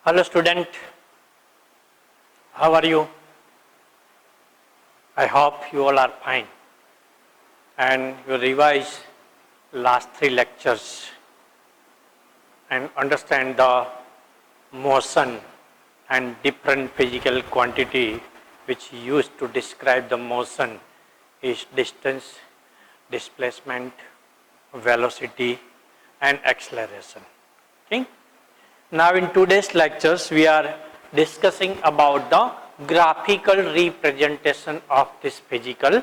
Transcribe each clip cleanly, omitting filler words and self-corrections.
Hello student, how are you? I hope you all are fine and you revise last 3 lectures and understand the motion and different physical quantity which used to describe the motion is distance, displacement, velocity and acceleration. Okay? Now in today's lectures we are discussing about the graphical representation of this physical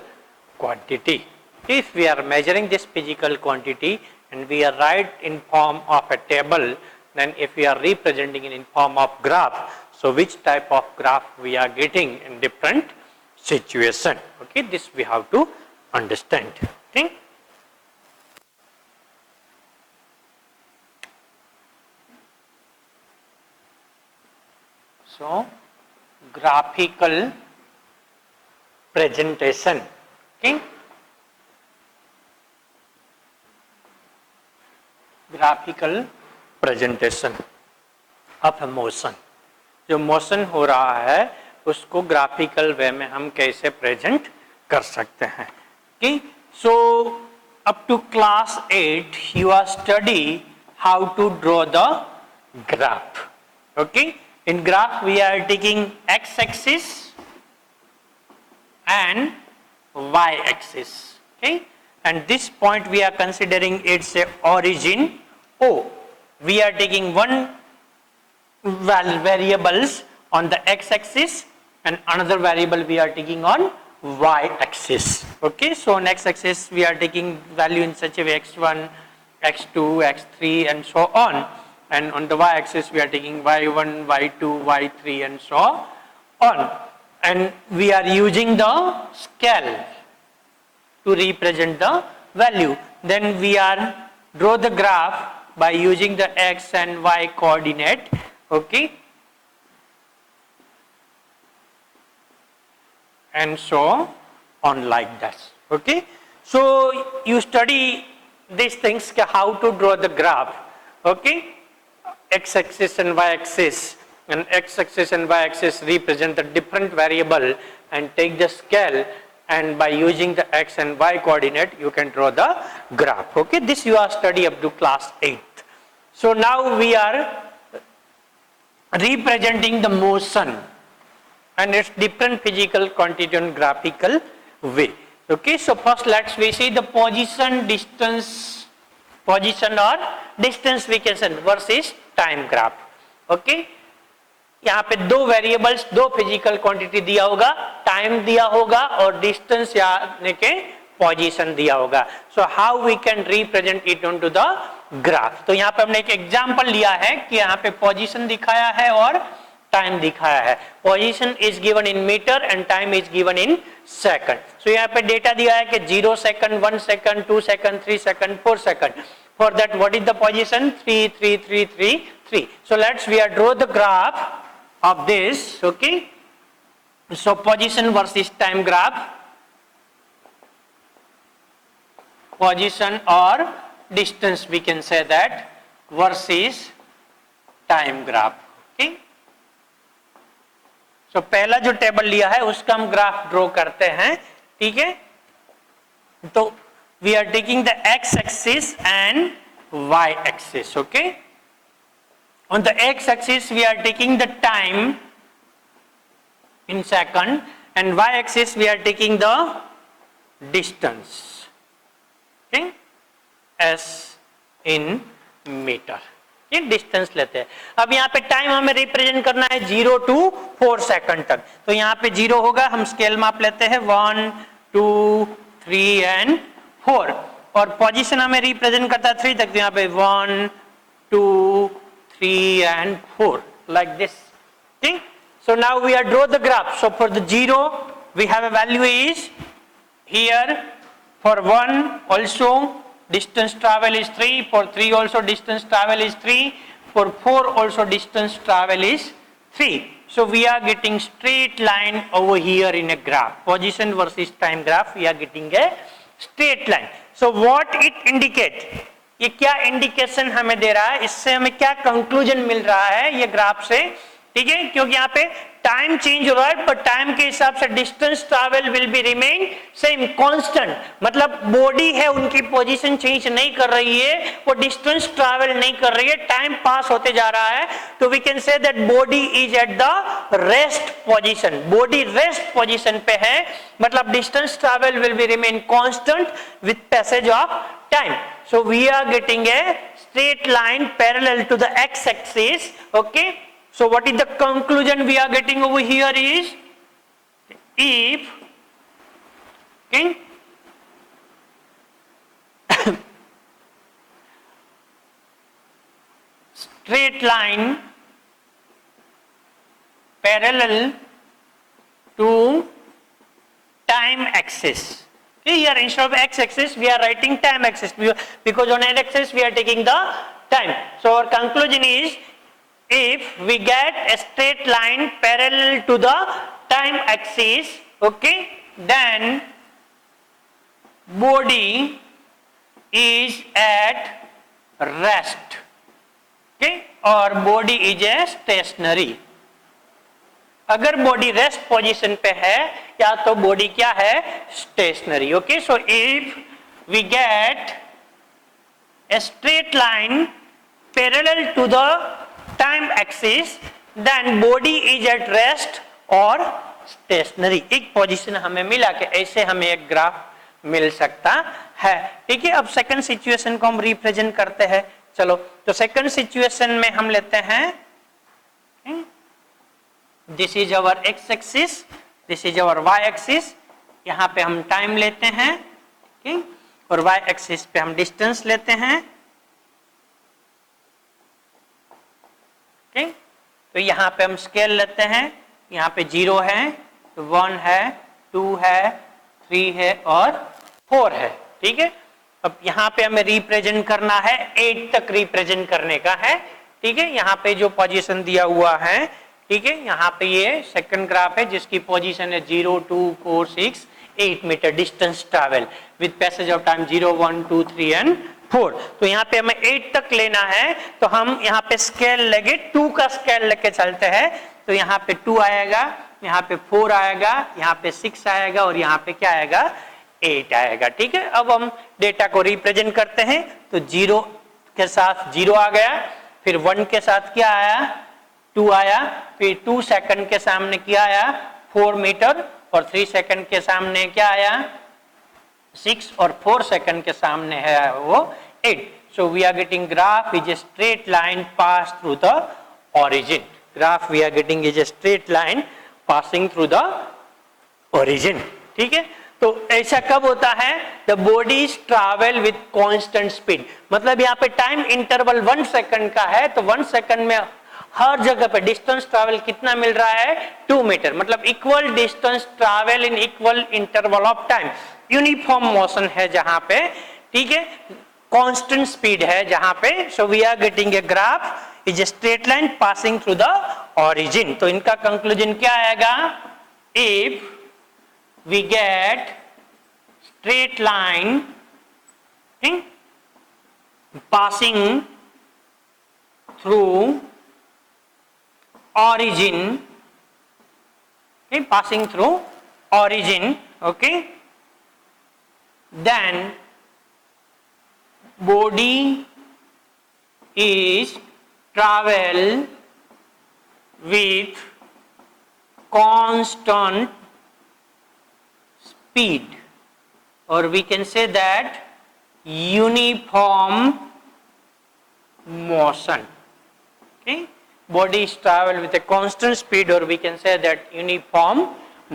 quantity. If we are measuring this physical quantity and we are write in form of a table, then if we are representing it in form of graph, so which type of graph we are getting in different situation. Okay, this we have to understand. Okay. So, graphical presentation. Okay. Graphical presentation of a motion. जो motion हो रहा है उसको graphical वे में हम कैसे present कर सकते हैं. Okay. So, up to class 8 you are study how to draw the graph. Okay. In graph we are taking x-axis and y-axis. Okay, and this point we are considering its origin O. We are taking one variables on the x-axis and another variable we are taking on y-axis. Okay, so on x-axis we are taking value in such a way x1, x2, x3 and so on. And on the y-axis we are taking y1, y2, y3 and so on. And we are using the scale to represent the value. Then we are draw the graph by using the x and y coordinate. Okay. And so on like that. Okay. So you study these things, how to draw the graph. Okay. X-axis and y-axis, and x-axis and y-axis represent the different variable and take the scale, and by using the x and y coordinate you can draw the graph. Okay, this you are study up to class 8. So now we are representing the motion and its different physical quantity in graphical way. Okay, so first let's we see the position, distance, position or distance we can say versus time graph. Okay, यहाँ पे दो variables, दो physical quantity दिया होगा, time दिया होगा और distance यानी के पोजीशन दिया होगा. So how we can represent it on to the graph. तो यहाँ पे हमने एक एग्जांपल लिया है कि यहाँ पे पोजीशन दिखाया है और टाइम दिखाया है. Position is given in meter and time is given in second. So यहाँ पे डेटा दिया है कि 0 second, 1 second, 2 second, 3 second, 4 second. For that, what is the position? 3, 3, 3, 3, 3. So let's we are draw the graph of this. Okay. So position versus time graph. Position or distance we can say that versus time graph. Okay. So पहला जो table लिया है उसका हम graph draw करते हैं. ठीक है. तो we are taking the x-axis and y-axis. Okay. On the x-axis we are taking the time in second and y-axis we are taking the distance. Okay. S in meter. ये distance लेते हैं. अब यहाँ पे टाइम हमें represent करना है 0 to 4 second तक. तो यहाँ पे 0 होगा, हम स्केल माप लेते हैं 1, 2, 3 एंड 4 और पोजीशन हमें रिप्रेजेंट करता है 3 तक. तो यहाँ पे 1, 2, 3 and 4 like this. Okay. So now we are draw the graph. So for the 0 we have a value is here. For 1 also distance travel is 3. For 3 also distance travel is 3. For 4 also distance travel is 3. So we are getting straight line over here in a graph. Position versus time graph, we are getting a straight line. So what it indicate? ये क्या indication हमें दे रहा है, इससे हमें क्या conclusion मिल रहा है ये ग्राफ से, ठीक है, क्योंकि यहाँ पे टाइम चेंज हो रहा है पर टाइम के हिसाब से distance travel will be remain same constant, मतलब बॉडी है उनकी पोजीशन चेंज नहीं कर रही है, वो डिस्टेंस ट्रैवल नहीं कर रही है, टाइम पास होते जा रहा है, तो we can say that body is at the rest position, body rest position पे है, मतलब distance travel will be remain constant with passage of time. So we are getting a straight line parallel to the x-axis. Okay. So what is the conclusion we are getting over here is, if okay, straight line parallel to time axis. Okay, here instead of x-axis we are writing time axis because on x-axis we are taking the time. So our conclusion is, if we get a straight line parallel to the time axis, okay, then body is at rest, okay, or body is a stationary. अगर body rest position पे है या तो body क्या है, stationary. Okay, so if we get a straight line parallel to the time axis then body is at rest और stationary. एक position हमें मिला कि ऐसे हमें एक ग्राफ मिल सकता है. ठीक है, अब सेकंड सिचुएशन को हम रिप्रेजेंट करते हैं. चलो, तो सेकंड सिचुएशन में हम लेते हैं, this is our x axis, this is our y axis. यहाँ पे हम टाइम लेते हैं, okay? और वाई एक्सिस पे हम डिस्टेंस लेते हैं. okay? तो यहाँ पे हम स्केल लेते हैं, यहाँ पे 0 है, 1 है, 2 है, 3 है और 4 है. ठीक है, अब यहाँ पे हमें रिप्रेजेंट करना है, 8 तक रिप्रेजेंट करने का है. ठीक है, यहाँ पे जो पोजीशन दिया हुआ है, ठीक है, यहाँ पे ये सेकंड ग्राफ है जिसकी पोजीशन है 0, 2, 4, 6, 8 metre distance travel with passage of time 0, 1, 2, 3 and 4. तो यहाँ पे हमें 8 तक लेना है, तो हम यहाँ पे स्केल लेंगे, 2 का स्केल लेके चलते हैं. तो यहाँ पे 2 आएगा, यहाँ पे 4 आएगा, यहाँ पे 6 आएगा और यहाँ पे क्या आएगा, 8 आएगा. ठीक है, अब हम डेटा को रिप्रेजेंट करते हैं. तो 0 के साथ 0 आ गया, फिर 1 के साथ क्या आया, 2 आया, फिर 2 सेकंड के सामने क्या आया, 4 मीटर, और 3 सेकंड के सामने क्या आया, 6, और 4 सेकंड के सामने है वो 8. So we are getting graph is a straight line pass through the origin. Graph we are getting is a straight line passing through the origin. ठीक है, तो ऐसा कब होता है, the bodies travel with constant speed. मतलब यहाँ पे टाइम इंटरवल 1 सेकंड का है, तो 1 सेकंड में हर जगह पे डिस्टेंस ट्रैवल कितना मिल रहा है, 2 मीटर, मतलब equal distance travel in equal interval of time. Uniform motion है जहां पे, ठीक है, कांस्टेंट स्पीड है जहां पे. So we are getting a graph is a straight line passing through the origin. तो इनका कंक्लूजन क्या आएगा, if we get straight line passing through origin, okay, passing through origin, okay, then body is travel with constant speed, or we can say that uniform motion. Okay, body is travel with a constant speed, or we can say that uniform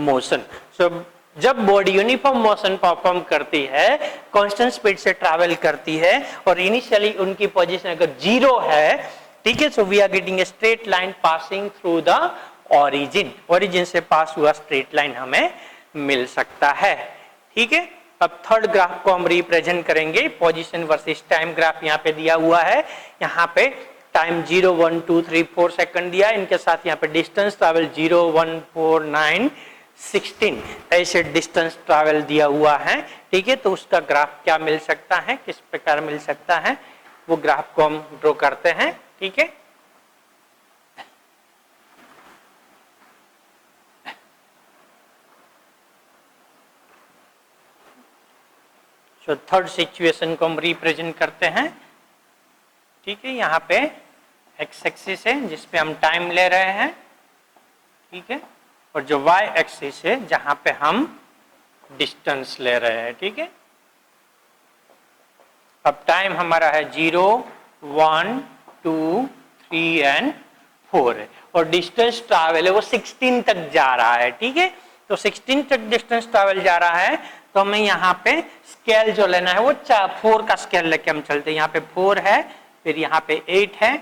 motion. So जब body uniform motion perform करती है, constant speed से travel करती है, और initially उनकी position अगर 0 है, ठीक है, so we are getting a straight line passing through the origin. Origin से पास हुआ स्ट्रेट लाइन हमें मिल सकता है. ठीक है, अब थर्ड ग्राफ को हम रिप्रेजेंट करेंगे, पोजीशन वर्सेस टाइम ग्राफ यहाँ पे दिया हुआ है. यहाँ पे टाइम 0, 1, 2, 3, 4 सेकंड दिया, इनके साथ यहाँ पे डिस्टेंस ट्रैवल 0, 1, 4, 9, 16 ऐसे डिस्टेंस ट्रैवल दिया हुआ है. ठीक है, तो उसका ग्राफ क्या मिल सकता है, किस प्रकार मिल सकता है, वो ग्राफ को हम ड्रॉ करते हैं, ठीक है। तो थर्ड सिचुएशन को हम रिप्रेजेंट करते हैं, ठीक है। यहाँ पे एक्स एक्सिस है जिसपे हम टाइम ले रहे हैं, ठीक है, और जो वाई एक्सिस है जहां पे हम डिस्टेंस ले रहे हैं, ठीक है। अब टाइम हमारा है 0, 1, 2, 3 एंड 4 है, और डिस्टेंस ट्रैवल है वो 16 तक जा रहा है, ठीक है। तो 16 तक डिस्टेंस ट्रैवल जा रहा है, तो हमें यहाँ पे स्केल जो लेना है वो 4 का स्केल लेके हम चलते हैं। यहाँ पे 4 है, फिर यहाँ पे 8 है,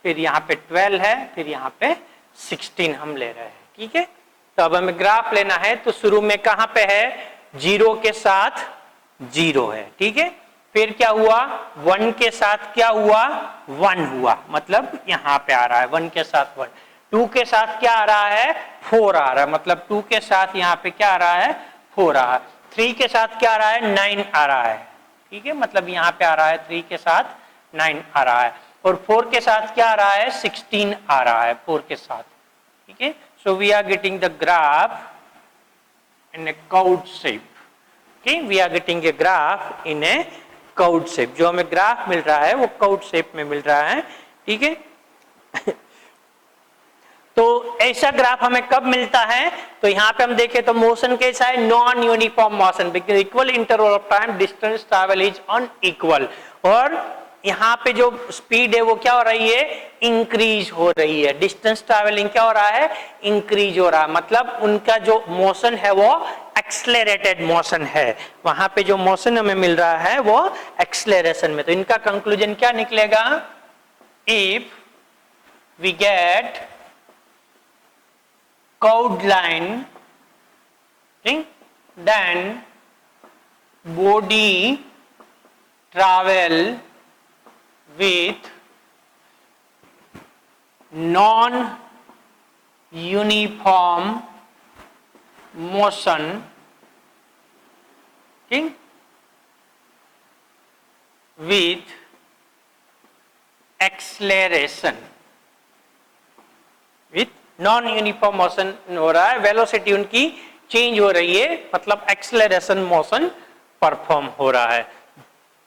फिर यहाँ पे 12 है, फिर यहाँ पे 16 हम ले रहे हैं, ठीक है। तो अब हमें ग्राफ लेना है, तो शुरू में कहाँ पे है, 0 के साथ 0 है, ठीक है। फिर क्या हुआ, 1 के साथ क्या हुआ, 1 हुआ, मतलब यहाँ पे आ रहा है 1 के साथ 1। 2 के साथ क्या आ रहा है, 4 आ रहा है, मतलब 2 के साथ यहाँ पे क्या आ रहा है, 4 आ रहा है। 3 के साथ क्या आ रहा है, 9 आ रहा है, ठीक है, मतलब यहाँ पे आ रहा है 3 के साथ 9 आ रहा है, और 4 के साथ क्या आ रहा है, 16 आ रहा है 4 के साथ, ठीक है। So we are getting the graph in a curved shape, okay, we are getting a graph in a curved shape. जो हमें ग्राफ मिल रहा है वो कर्व्ड शेप में मिल रहा है, ठीक है। तो ऐसा ग्राफ हमें कब मिलता है, तो यहाँ पे हम देखें तो मोशन कैसा है, non uniform motion, because equal interval of time distance travel is unequal, और यहाँ पे जो स्पीड है वो क्या हो रही है, इंक्रीज हो रही है। डिस्टेंस ट्रैवलिंग क्या हो रहा है, इंक्रीज हो रहा है, मतलब उनका जो मोशन है वो एक्सलेरेटेड मोशन है। वहां पे जो मोशन हमें मिल रहा है वो एक्सलेरेशन में। तो इनका कंक्लूजन क्या निकलेगा, if we get curved line, then body travel with non-uniform motion, okay, with acceleration, with non uniform motion हो रहा है, वेलोसिटी उनकी चेंज हो रही है, मतलब एक्सेलरेशन मोशन परफॉर्म हो रहा है।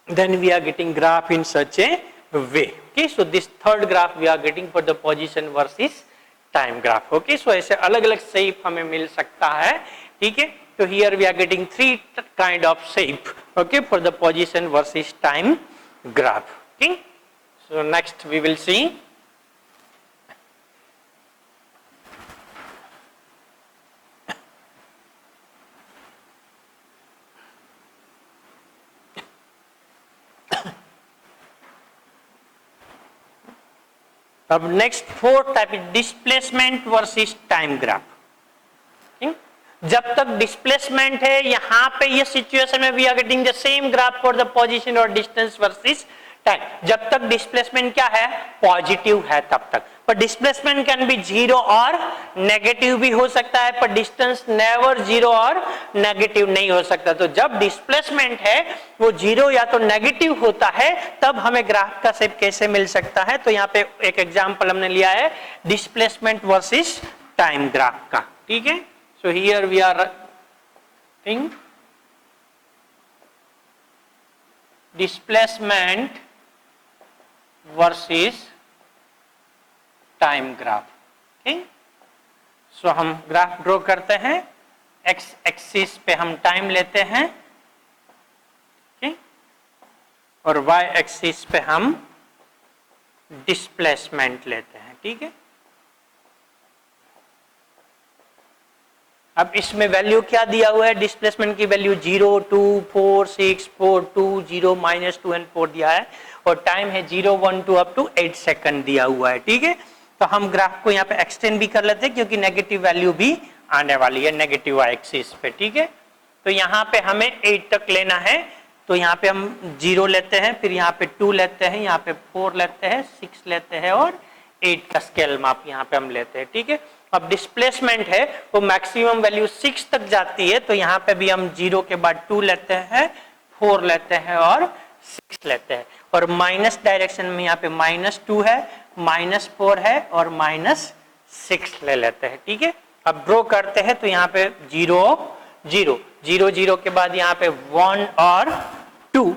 Then we are getting graph in such a way, okay. So this third graph we are getting for the position versus time graph, okay. So ऐसे अलग अलग शेप हमें मिल सकता है, ठीक है। तो here we are getting 3 kind of shape, okay, for the position versus time graph, okay. So next we will see अब next fourth type is displacement versus time graph. जब तक डिस्प्लेसमेंट है यहां पे ये सिचुएशन में we are getting the same graph for the position और distance versus time. जब तक डिस्प्लेसमेंट क्या है, पॉजिटिव है तब तक, पर डिस्प्लेसमेंट कैन बी जीरो और नेगेटिव भी हो सकता है, पर डिस्टेंस नेवर जीरो और नेगेटिव नहीं हो सकता। तो जब डिस्प्लेसमेंट है वो जीरो या तो नेगेटिव होता है, तब हमें ग्राफ का शेप कैसे मिल सकता है। तो यहाँ पे एक एग्जांपल हमने लिया है डिस्प्लेसमेंट वर्सेस टाइम ग्राफ का, ठीक है। So here we are think displacement versus time graph, ठीक। सो हम ग्राफ ड्रॉ करते हैं, एक्स एक्सिस पे हम टाइम लेते हैं, ठीक, और वाई एक्सिस पे हम डिस्प्लेसमेंट लेते हैं, ठीक है। अब इसमें वैल्यू क्या दिया हुआ है, डिस्प्लेसमेंट की वैल्यू 0, 2, 4, 6, 4, 2, 0, -2 एंड 4 दिया है, और टाइम है 0, 1, 2 अप टू 8 सेकंड दिया हुआ है, ठीक है। तो हम ग्राफ को यहाँ पे एक्सटेंड भी कर लेते हैं क्योंकि नेगेटिव वैल्यू भी आने वाली है नेगेटिव एक्सिस पे, ठीक है। तो यहाँ पे हमें 8 तक लेना है, तो यहाँ पे हम 0 लेते हैं, फिर यहाँ पे 2 लेते हैं, यहाँ पे 4 लेते हैं, 6 लेते हैं, और 8 का स्केल माप यहाँ पे हम लेते हैं, ठीक है। अब डिस्प्लेसमेंट है वो मैक्सिमम वैल्यू 6 तक जाती है, तो यहाँ पे भी हम 0 के बाद 2 लेते हैं, 4 लेते हैं और 6 लेते हैं, और माइनस डायरेक्शन में यहाँ पे -2 है, -4 है और -6 ले लेते हैं। ठीक है, अब ड्रॉ करते हैं तो यहाँ पे 0 0 0 0 के बाद यहाँ पे 1 और 2,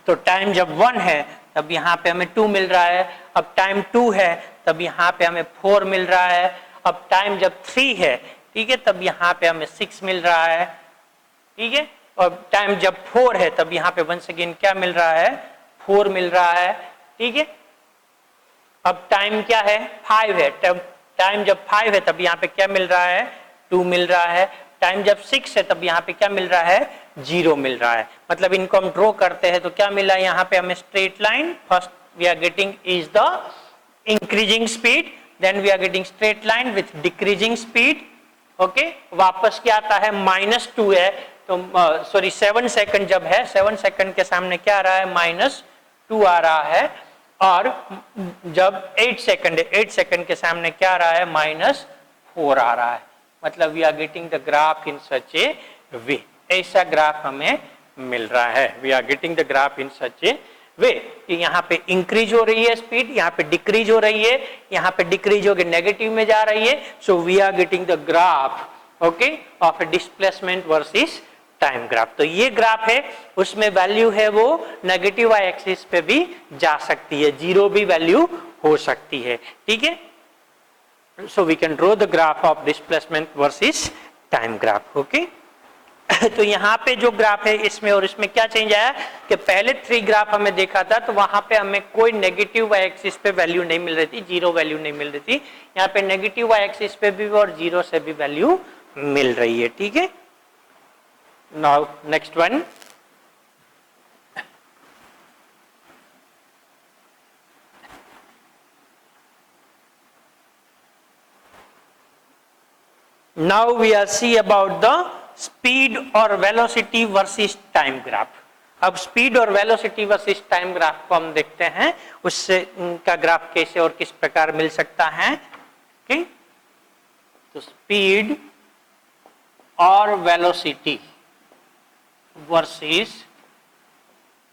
तो टाइम जब 1 है तब यहाँ पे हमें 2 मिल रहा है, अब टाइम 2 है तब यहाँ पे हमें 4 मिल रहा है, अब टाइम जब 3 है, ठीक है, तब यहाँ पे हमें 6 मिल रहा है। ठीक है, और टाइम जब 4 है तब यहाँ पे वंस अगेन क्या मिल रहा है, 4 मिल रहा है। ठीक है, अब टाइम क्या है, 5 है, तब टाइम जब 5 है तब यहाँ पे क्या मिल रहा है, 2 मिल रहा है। टाइम जब 6 है तब यहाँ पे क्या मिल रहा है, 0 मिल रहा है। मतलब इनको हम ड्रॉ करते हैं तो क्या मिला यहाँ पे हमें, straight line. First we are getting is the increasing speed, then we are getting straight line with decreasing speed. Okay, वापस क्या आता है, -2 है तो सॉरी 7 सेकंड जब है, 7 सेकंड के सामने क्या आ रहा है, -2 आ रहा है। और जब 8 सेकंड है, 8 सेकंड के सामने क्या आ रहा है, -4 आ रहा है। मतलब we are getting the graph in such a way, ऐसा ग्राफ हमें मिल रहा है। We are getting the graph in such a way कि यहाँ पे इंक्रीज हो रही है स्पीड, यहाँ पे डिक्रीज हो रही है, यहाँ पे डिक्रीज होकर नेगेटिव में जा रही है। So we are getting the graph, okay, of displacement versus time graph. तो ये ग्राफ है, उसमें वैल्यू है वो नेगेटिव वाई एक्सिस पे भी जा सकती है, 0 भी वैल्यू हो सकती है। ठीक है, so we can draw the graph of displacement versus time graph. okay तो यहाँ पे जो ग्राफ है इसमें और इसमें क्या चेंज आया कि पहले 3 ग्राफ हमें देखा था तो वहां पे हमें कोई नेगेटिव वाई एक्सिस पे वैल्यू नहीं मिल रही थी, 0 वैल्यू नहीं मिल रही थी। यहाँ पे नेगेटिव वाई एक्सिस पे भी और 0 से भी वैल्यू मिल रही है। ठीक है, now next one, now we are see about the speed और velocity versus time graph। अब speed और velocity versus time graph को हम देखते हैं, उससे उनका ग्राफ कैसे और किस प्रकार मिल सकता है। okay? तो speed और velocity versus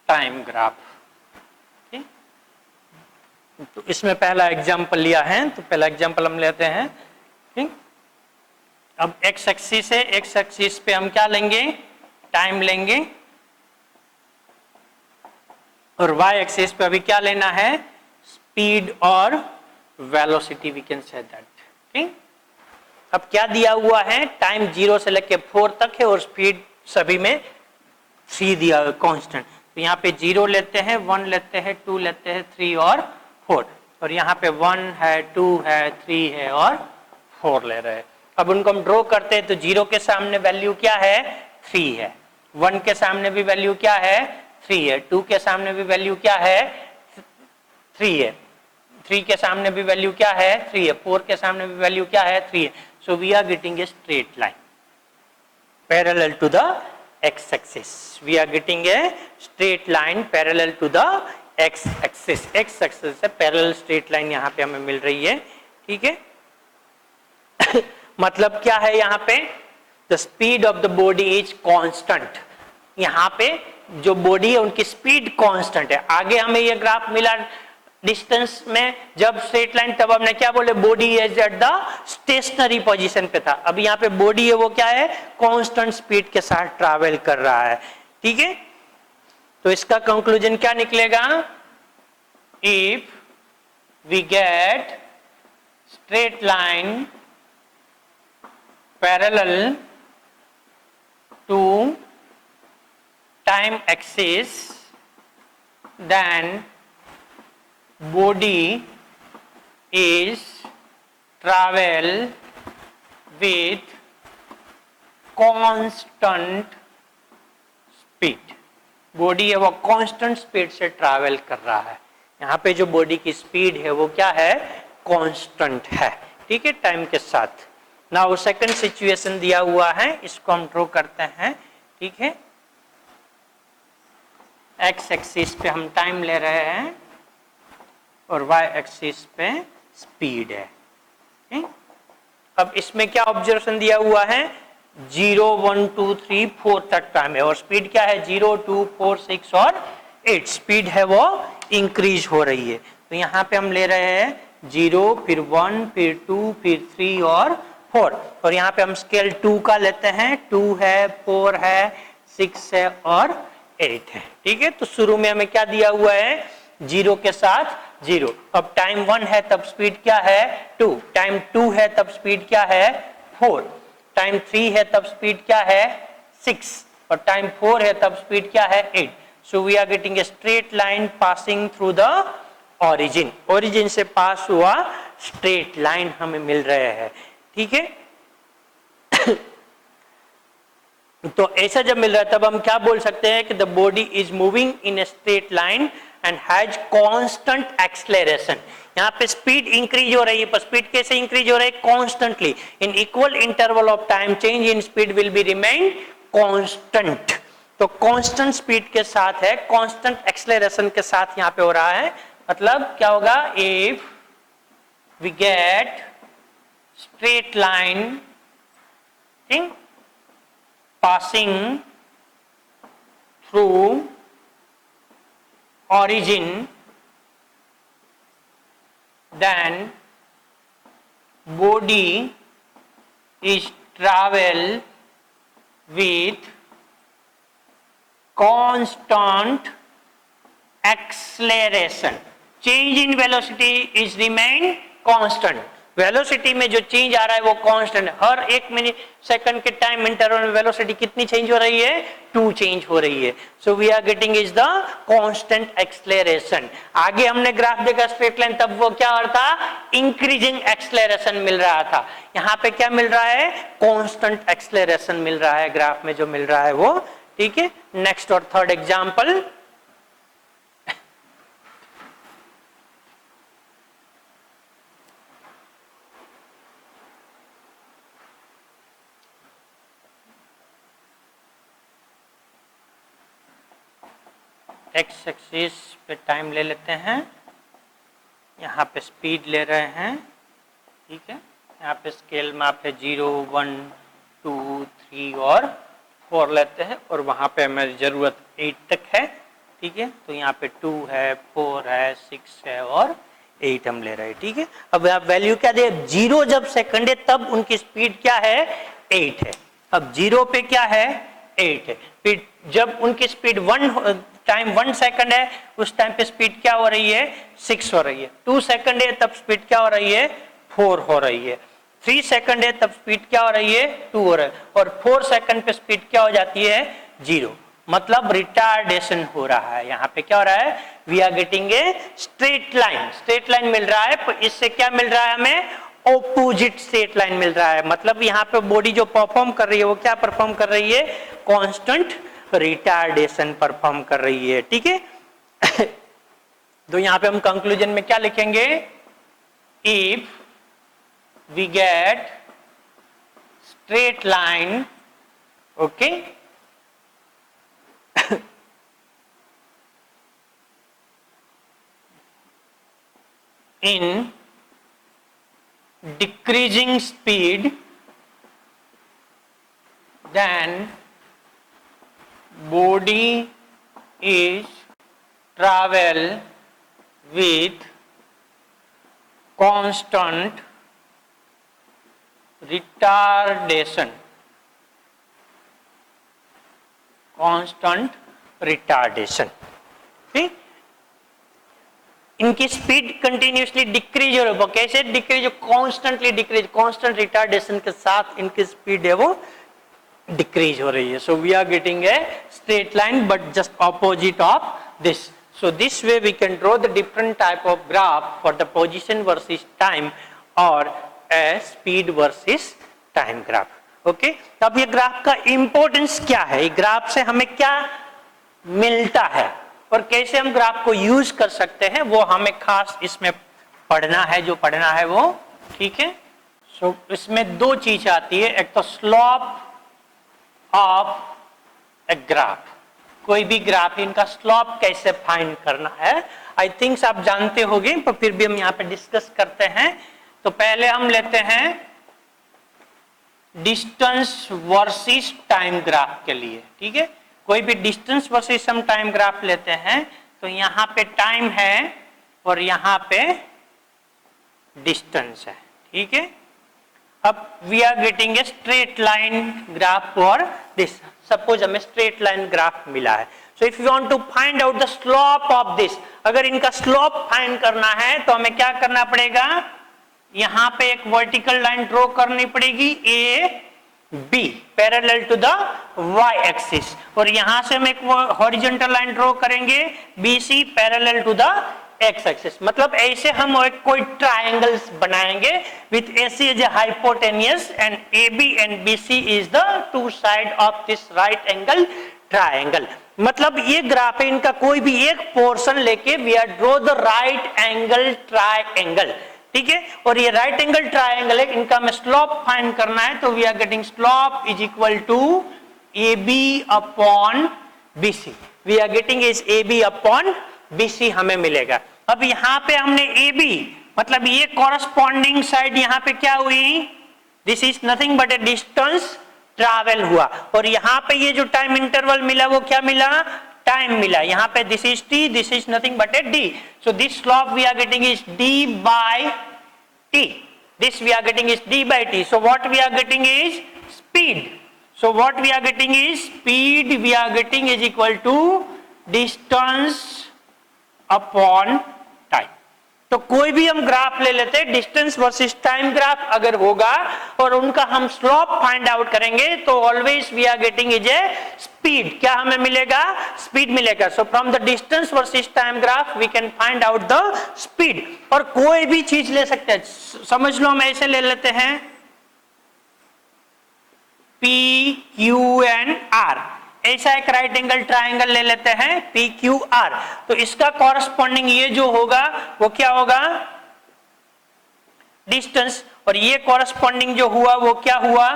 time graph। okay? तो इसमें पहला एग्जांपल लिया है, तो पहला एग्जांपल हम लेते हैं। okay? अब x एक्सिस है, x एक्सिस पे हम क्या लेंगे, टाइम लेंगे, और y एक्सिस पे अभी क्या लेना है, स्पीड और velocity, we can say that. ठीक, अब क्या दिया हुआ है, टाइम 0 से लेके 4 तक है और स्पीड सभी में 3 दिया हुआ कांस्टेंट। तो यहाँ पे 0 लेते हैं, 1 लेते हैं, 2 लेते हैं, 3 और 4, और यहाँ पे 1 है, 2 है, 3 है और 4 ले रहे हैं। अब उनको हम ड्रॉ करते हैं तो 0 के सामने वैल्यू क्या है, 3 है, 1 के सामने भी वैल्यू क्या है, 3 है, 2 के सामने भी वैल्यू क्या है, 3 है, 3 के सामने भी वैल्यू क्या है, 3 है, 4 के सामने भी वैल्यू क्या है, 3 है। So we are getting a straight line parallel to the x axis, we are getting a straight line parallel to the x axis, x axis से पैरेलल स्ट्रेट लाइन यहाँ पे हमें मिल रही है। ठीक है मतलब क्या है यहाँ पे, the speed of the body is constant. यहाँ पे जो बॉडी है उनकी स्पीड कांस्टेंट है। आगे हमें ये ग्राफ मिला डिस्टेंस में जब स्ट्रेट लाइन, तब हमने क्या बोले, body is at the stationary position पे था। अब यहाँ पे बॉडी है वो क्या है, कांस्टेंट स्पीड के साथ ट्रैवल कर रहा है। ठीक है, तो इसका कंक्लूजन क्या निकलेगा, if we get straight line parallel to time axis, then body is travel with constant speed। Body है वो कांस्टेंट स्पीड से ट्रैवल कर रहा है। यहाँ पे जो बॉडी की स्पीड है वो क्या है, कांस्टेंट है। ठीक है, टाइम के साथ। नाउ सेकंड सिचुएशन दिया हुआ है, इसको हम ड्रॉ करते हैं। ठीक है, x एक्सिस पे हम टाइम ले रहे हैं और y एक्सिस पे स्पीड है। ठीक? अब इसमें क्या ऑब्जर्वेशन दिया हुआ है, 0 1 2 3 4 तक टाइम है और स्पीड क्या है, 0 2 4 6 और 8 स्पीड है वो इंक्रीज हो रही है। तो यहाँ पे हम ले रहे हैं 0, फिर 1, फिर 2, फिर 3 और 4। और यहाँ पे हम स्केल 2 का लेते हैं, 2 है, 4 है, 6 है और 8 है। ठीक है, तो शुरू में हमें क्या दिया हुआ है, 0 के साथ 0। अब टाइम 1 है तब स्पीड क्या है 2, टाइम 2 है तब स्पीड क्या है 4, टाइम 3 है तब स्पीड क्या है 6 और टाइम 4 है तब स्पीड क्या है 8। So we are getting a straight line passing through the origin, origin से पास हुआ स्ट्रेट लाइन हमें मिल रहे हैं। ठीक है तो ऐसा जब मिल रहा है तब हम क्या बोल सकते हैं कि the body is moving in A straight line and has constant acceleration. यहाँ पे स्पीड इंक्रीज हो रही है, पर स्पीड कैसे इंक्रीज हो रही है, constantly in equal interval of time, change in speed will be remain constant. तो कांस्टेंट स्पीड के साथ है, कांस्टेंट एक्सेलरेशन के साथ यहाँ पे हो रहा है। मतलब क्या होगा, if we get straight line passing through origin, then body is travel with constant acceleration. Change in velocity is remain constant. Velocity में जो चेंज आ रहा है वो कांस्टेंट है। हर 1 मिनट सेकंड के टाइम इंटरवल में वेलोसिटी कितनी चेंज हो रही है, 2 चेंज हो रही है। So we are getting is the constant acceleration. आगे हमने ग्राफ देखा स्ट्रेट लाइन, तब वो क्या हो रहा था, इंक्रीजिंग एक्सेलरेशन मिल रहा था। यहाँ पे क्या मिल रहा है, कांस्टेंट एक्सेलरेशन मिल रहा है ग्राफ में जो मिल रहा है वो। ठीक है, नेक्स्ट और थर्ड एग्जांपल, एक्स एक्सिस पे टाइम ले लेते हैं, यहाँ पे स्पीड ले रहे हैं। ठीक है, यहाँ पे स्केल माप है 0, 1, 2, 3 और 4 लेते हैं और वहाँ पे हमारी ज़रूरत 8 तक है। ठीक है, तो यहाँ पे 2 है, 4 है, 6 है और 8 हम ले रहे हैं। ठीक है, अब आप वैल्यू क्या दे, 0 जब सेकंड है तब उनकी स्पीड क्या है 8 है। अब 0 पे क्या है 8 है, फिर जब उनकी स्पीड 1 टाइम 1 सेकंड है उस टाइम पे स्पीड क्या हो रही है 6 हो रही है। 2 सेकंड है तब स्पीड क्या हो रही है 4 हो रही है। 3 सेकंड है तब स्पीड क्या हो रही है 2 हो रहा है और 4 सेकंड पे स्पीड क्या हो जाती है 0। मतलब रिटार्डेशन हो रहा है। यहाँ पे क्या हो रहा है, we are getting a straight line, straight line मिल रहा है, पर इससे क्या मिल रहा है हमें, ऑपोजिट स्ट्रेट लाइन मिल रहा है। मतलब यहाँ पे बॉडी जो परफॉर्म कर रही है वो क्या परफॉर्म कर रही है, कांस्टेंट रिटार्डेशन परफॉर्म कर रही है। ठीक है तो यहाँ पे हम कंक्लूजन में क्या लिखेंगे, if we get straight line, okay, in decreasing speed, then body is travel with constant retardation, constant retardation। ठीक, इनकी स्पीड कंटिन्यूसली डिक्रीज हो रही है। कैसे decrease, constantly decrease, constant retardation के साथ इनकी स्पीड है वो डिक्रीज हो रही है। So we are getting a straight line but just opposite of this. So this way we can draw the different type of graph for the position versus time और a speed versus time graph. Okay, अब ये graph का importance क्या है, graph से हमें क्या मिलता है और कैसे हम ग्राफ को यूज कर सकते हैं, वो हमें खास इसमें पढ़ना है, जो पढ़ना है वो। ठीक है, सो इसमें 2 चीज आती है, एक तो स्लोप ऑफ ए ग्राफ, कोई भी ग्राफ इनका स्लोप कैसे फाइंड करना है। आई थिंक आप जानते होंगे पर फिर भी हम यहाँ पे डिस्कस करते हैं। तो पहले हम लेते हैं डिस्टेंस वर्सेस टाइम ग्राफ के लिए। ठीक है, कोई भी distance versus some time graph लेते हैं तो यहाँ पे टाइम है और यहाँ पे डिस्टेंस है, ठीक है। अब we are getting a straight line graph for this. Suppose हमें स्ट्रेट लाइन ग्राफ मिला है। So if you want to find out the slope of this, अगर इनका स्लोप फाइंड करना है तो हमें क्या करना पड़ेगा, यहां पे एक वर्टिकल लाइन ड्रॉ करनी पड़ेगी A B parallel to the y axis, और यहां से हम एक हॉरिजॉन्टल लाइन ड्रॉ करेंगे B C parallel to the x axis. मतलब ऐसे हम एक कोई ट्रायंगल्स बनाएंगे with AC as a hypotenuse and AB and BC is the two side of this right angle triangle. मतलब ये ग्राफ है, इनका कोई भी एक पोर्शन लेके we are draw the right angle triangle, ठीक है। और ये राइट एंगल ट्रायंगल है, इनका हमें स्लोप फाइंड करना है तो we are getting slope is equal to AB upon BC। We are getting is AB upon BC हमें मिलेगा। अब यहाँ पे हमने AB मतलब ये कॉरस्पॉन्डिंग साइड यहाँ पे क्या हुई, this is nothing but a distance travel हुआ, और यहाँ पे ये जो टाइम इंटरवल मिला वो क्या मिला, टाइम मिला। यहाँ पे this is T, this is nothing but a D, so this slope we are getting is D by T, this we are getting is D by T, so what we are getting is speed, so what we are getting is speed we are getting is equal to distance upon time. तो कोई भी हम graph ले लेते हैं, distance versus time graph अगर होगा और उनका हम स्लोप फाइंड आउट करेंगे तो always we are getting is a speed. क्या हमें मिलेगा, स्पीड मिलेगा। So from the distance versus time graph we can find out the speed. और कोई भी चीज ले सकते हैं, समझ लो हम ऐसे ले लेते हैं P Q and R, ऐसा एक राइट एंगल ट्रायंगल ले लेते हैं PQR, तो इसका कॉरस्पॉन्डिंग ये जो होगा वो क्या होगा, डिस्टेंस, और ये कॉरस्पॉन्डिंग जो हुआ वो क्या हुआ,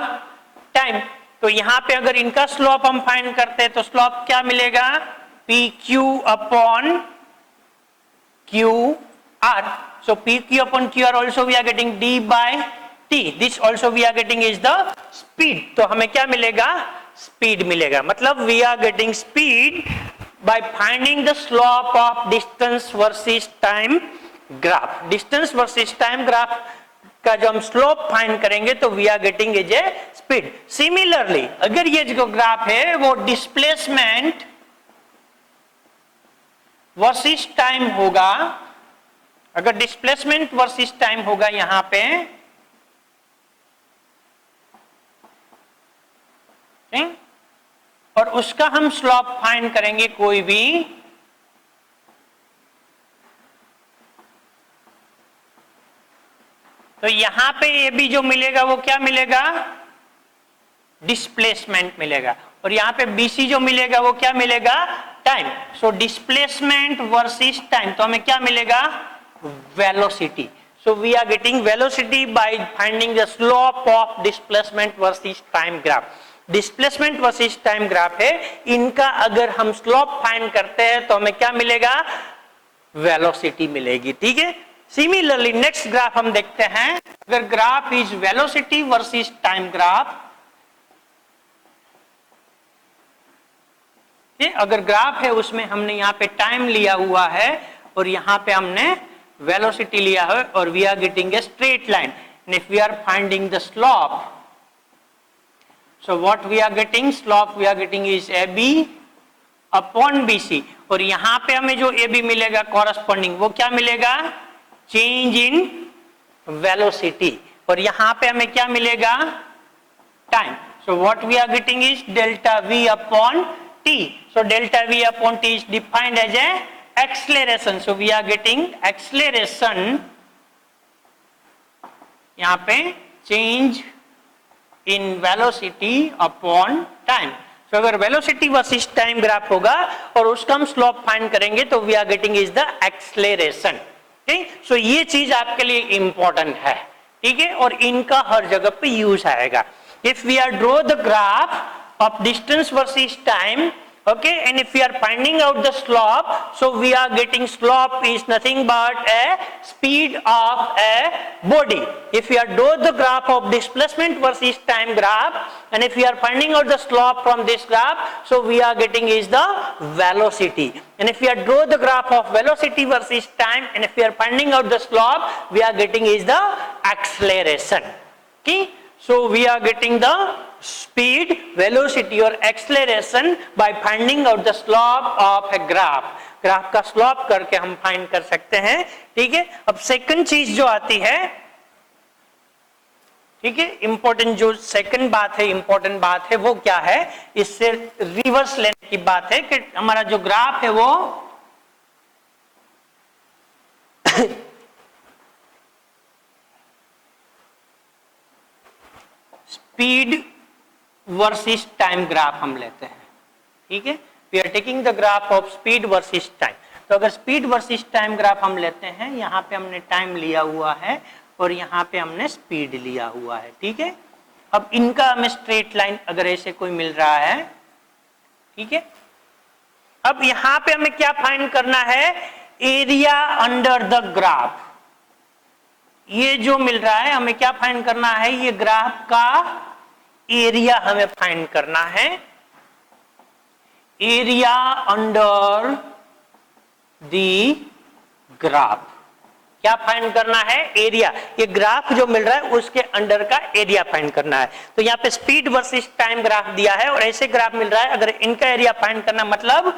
टाइम। तो यहां पे अगर इनका स्लोप हम फाइंड करते हैं तो स्लोप क्या मिलेगा, PQ upon QR, so PQ upon QR also we are getting D by T, this also we are getting is the speed, तो हमें क्या मिलेगा, स्पीड मिलेगा। मतलब we are getting speed by finding the slope of distance versus time graph. Distance versus time graph का जो हम slope find करेंगे तो we are getting is a speed. Similarly अगर ये जो ग्राफ है वो डिस्प्लेसमेंट वर्सेस टाइम होगा, अगर डिस्प्लेसमेंट वर्सेस टाइम होगा यहां पे, और उसका हम स्लोप फाइंड करेंगे कोई भी, तो यहां पे ये भी जो मिलेगा वो क्या मिलेगा, डिस्प्लेसमेंट मिलेगा, और यहां पे BC जो मिलेगा वो क्या मिलेगा, time. So displacement versus time, तो हमें क्या मिलेगा, velocity. So we are getting velocity by finding the slope of displacement versus time graph. Displacement versus time graph है, इनका अगर हम स्लोप फाइंड करते हैं तो हमें क्या मिलेगा, वेलोसिटी मिलेगी, ठीक है। सिमिलरली नेक्स्ट ग्राफ हम देखते हैं, अगर graph is velocity versus time graph, अगर ग्राफ है उसमें हमने यहाँ पे टाइम लिया हुआ है और यहाँ पे हमने वेलोसिटी लिया है, और we are getting a straight line, and if we are finding the slope, so what we are getting, slope we are getting is AB upon BC, और यहां पे हमें जो AB मिलेगा कॉरस्पॉन्डिंग वो क्या मिलेगा, चेंज इन वेलोसिटी, और यहां पे हमें क्या मिलेगा, time. so what we are getting is delta V upon T, so delta V upon T is defined as a acceleration, so we are getting acceleration, यहां पे change in velocity upon time. तो अगर velocity versus time graph होगा और उसका हम slope find करेंगे तो we are getting is the acceleration, ठीक। सो ये चीज आपके लिए इंपॉर्टेंट है, ठीक है, और इनका हर जगह पे यूज आएगा। If we are draw the graph of distance versus time, Okay, and if we are finding out the slope, so we are getting slope is nothing but a speed of a body. If we are draw the graph of displacement versus time graph, and if we are finding out the slope from this graph, so we are getting is the velocity. And if we are draw the graph of velocity versus time, and if we are finding out the slope, we are getting is the acceleration. Okay, so we are getting the speed, velocity or acceleration by finding out the slope of a graph. Graph का slope करके हम find कर सकते हैं. ठीक है, अब second चीज जो आती है, ठीक है, इंपॉर्टेंट जो सेकंड बात है, इंपॉर्टेंट बात है वो क्या है, इससे रिवर्स लेने की बात है कि हमारा जो ग्राफ है वो स्पीड वर्सेस टाइम ग्राफ हम लेते हैं. ठीक है, we are taking the graph of speed versus time. तो अगर स्पीड वर्सेस टाइम ग्राफ हम लेते हैं, यहाँ पे हमने टाइम लिया हुआ है और यहाँ पे हमने स्पीड लिया हुआ है. ठीक है, अब इनका हमें स्ट्रेट लाइन अगर ऐसे कोई मिल रहा है, ठीक है, अब यहाँ पे हमें क्या फाइंड करना है, एरिया अंडर द ग्राफ. ये जो मिल रहा है हमें क्या फाइंड करना है, ये ग्राफ का एरिया हमें फाइंड करना है. एरिया अंडर द ग्राफ, क्या फाइंड करना है, एरिया. ये ग्राफ जो मिल रहा है उसके अंडर का एरिया फाइंड करना है. तो यहाँ पे स्पीड वर्सेस टाइम ग्राफ दिया है और ऐसे ग्राफ मिल रहा है, अगर इनका एरिया फाइंड करना मतलब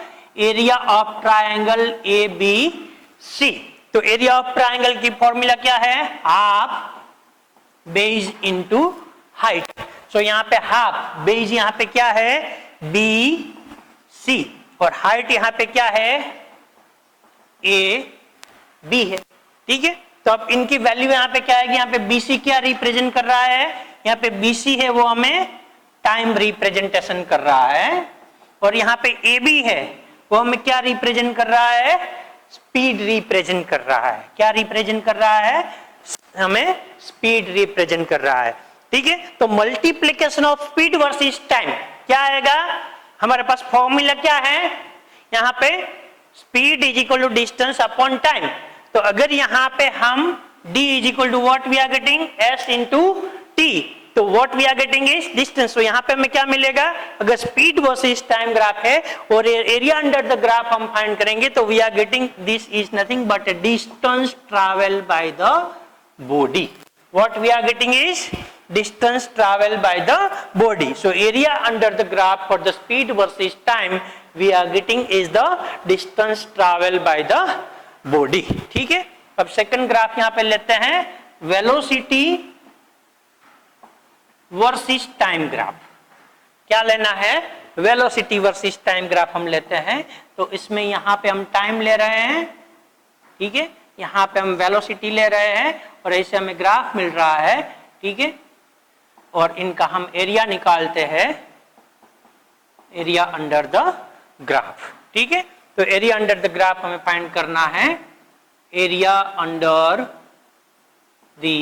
area of triangle A B C. तो एरिया ऑफ ट्रायंगल की फॉर्मूला क्या है, half base into height. So यहाँ पे हाफ बेस यहाँ पे क्या है, बी सी, और हाइट यहाँ पे क्या है, ए बी है. ठीक है, तो अब इनकी वैल्यू यहाँ पे क्या है, यहाँ पे बीसी क्या रिप्रेजेंट कर रहा है, यहाँ पे बीसी है वो हमें टाइम रिप्रेजेंटेशन कर रहा है, और यहाँ पे ए बी है वो हमें क्या रिप्रेजेंट कर रहा है, स्पीड रिप्रेजेंट कर रहा है. क्या रिप्रेजेंट कर रहा है, हमें स्पीड रिप्रेजेंट कर रहा है. ठीक है, तो multiplication of speed versus time क्या आएगा, हमारे पास फॉर्मूला क्या है, यहाँ पे speed is equal to distance upon time. तो अगर यहाँ पे हम d is equal to what we are getting, s into t, तो what we are getting is distance. तो यहाँ पे हमें क्या मिलेगा, अगर स्पीड वर्सेस टाइम ग्राफ है और एरिया अंडर द ग्राफ हम फाइंड करेंगे, तो we are getting this is nothing but a distance travel by the body. What we are getting is distance traveled by the body. So area under the graph for the speed versus time we are getting is the distance traveled by the body. ठीक है, अब second graph यहां पे लेते हैं, velocity versus time graph. क्या लेना है, वेलोसिटी वर्सेस टाइम ग्राफ हम लेते हैं. तो इसमें यहां पे हम टाइम ले रहे हैं, ठीक है, यहां पे हम वेलोसिटी ले रहे हैं और ऐसे हमें ग्राफ मिल रहा है. ठीक है, और इनका हम एरिया निकालते हैं, एरिया अंडर द ग्राफ. ठीक है, तो एरिया अंडर द ग्राफ हमें फाइंड करना है, area under the